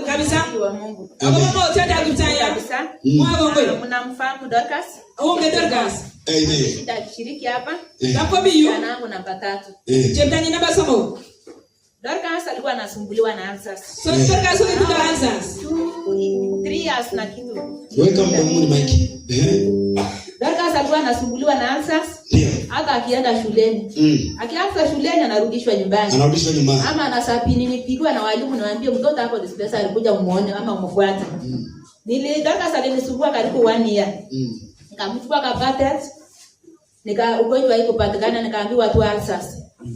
kabisa wa Mungu. Mama utenda kutaya Kabisa. Mwago kweli. Mnamfahamu Dorcas? Unge Dorcas. Amen. Nitashiriki hapa. Hapo biyu. Nangu namba 3. Chemtani namba somo. Dorcas alikuwa anasumbuliwa na ulcers. So Dorcas wewe ndio answers. 3 years na kitu. Weka mdomoni Mike. Dorcas alikuwa anasumbuliwa na ulcers. Ndio. Hata akienda shuleni. Akianza shuleni anarudishwa nyumbani. Anarudishwa nyumbani. Ama anasapini nipigwa na walimu niwaambie mtoto hapo dispensa alikuja umuone ama umfuate. Dorcas alinisumbua karibu 1 year. Nikamchukua kapatet. Ugonjwa iko patikana nikaambiwa tu ulcers.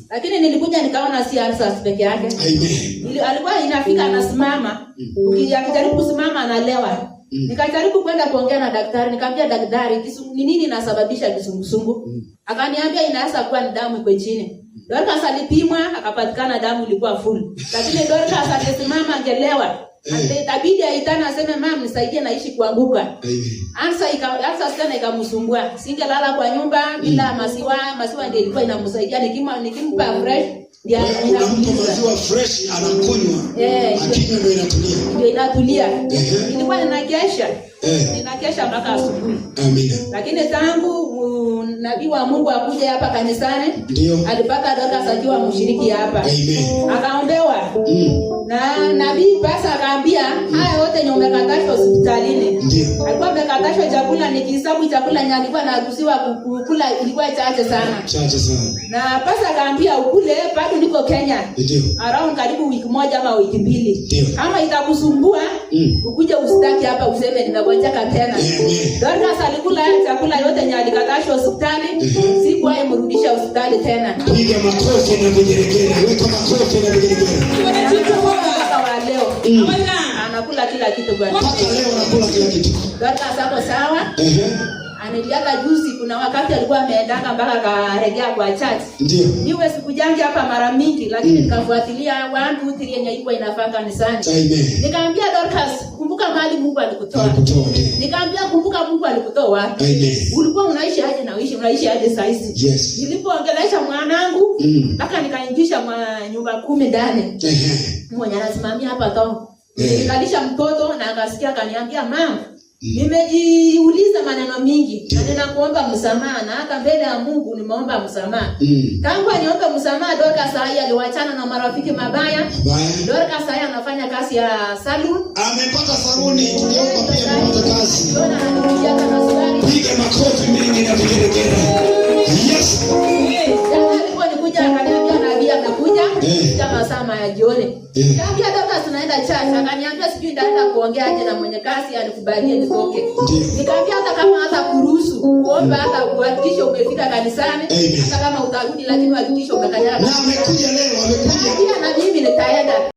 Lakini nilikuja nikaona si ulcers peke yake. Amen. Alikuwa inafika anasimama. Ukijaribu kusimama analewa. Nikajaribu kwenda kuongea na daktari, nikamwambia daktari, ni nini inasababisha kisungusungu? Akaniambia inaweza kuwa ni damu iko chini. Dorcas alipimwa akapatikana damu ilikuwa full. Lakini Dorcas alisimama angelewa. Itabidi aitana aseme mama nisaidie naishi kuanguka. Ansa tena ikamsumbua. Singelala kwa nyumba bila maziwa ndio ilikuwa inamsaidia nikimpa fresh ndio maziwa fresh anakunywa. Akinywa ndio inatulia. Ndio inatulia. Ilikuwa ninakesha. Ninakesha mpaka asubuhi. Amina. Lakini tangu nabii wa Mungu akuje hapa kanisani, alipata Dorcas akiwa mshiriki hapa. Amen. Akaombewa. Na nabii pasa akaambia haya yote ni umekatashwa hospitalini. Alikuwa amekatashwa chakula, nikihesabu chakula alikuwa anaruhusiwa kukula ilikuwa chache sana. Chache sana. Na pasa akaambia ukule bado niko Kenya. Around karibu wiki moja ama wiki 2. Kama itakusumbua ukuje usitaki hapa useme nimegonjeka tena. Dorcas alikula chakula yote alikatashwa hospitali, siku mrudisha hospitali tena. Piga makofi na vigelegele. Weka makofi na vigelegele. Anakula kila kitu bwana. Mpaka leo anakula kila kitu. Dorcas hapo sawa? Aniliaka juzi kuna wakati alikuwa ameendanga mpaka karejea kwa church. Ndio. Niwe sikujangi hapa mara mingi lakini nikafuatilia 1 2 3 yenye ilikuwa inafaa kanisani. Amen. Nikamwambia Dorcas, kumbuka mahali Mungu alikutoa. Nikamwambia kumbuka Mungu alikutoa wapi? Amen. Ulikuwa unaishi aje na unaishi aje sasa hivi? Yes. Nilipoongelesha mwanangu, mpaka nikaingisha nyumba 10 ndani. Mwenye anasimamia hapa tao. Nilikalisha mtoto na akasikia akaniambia mama, nimejiuliza maneno mingi na ninakuomba msamaha na hata mbele ya Mungu nimeomba msamaha. Tangu niombe msamaha Dorcas haya aliwachana na marafiki mabaya. Dorcas haya anafanya kazi ya salon. Amepata saluni, ndio pia amepata kazi. Ndio anakuja na swali. Piga makofi mengi na vigelegele. Yes. Jana nilikuja akaniambia nabii amekuja kama saa ya jioni. Nikamwambia Dorcas tunaenda church, akaniambia sijui ndaenda kuongea aje na mwenye kazi alikubalie nitoke. Nikamwambia hata kama hata kuruhusu kuomba hata kuhakikisha umefika kanisani, hata kama utarudi lakini uhakikishe umekanyaga. Na amekuja leo, amekuja. Na mimi nitaenda.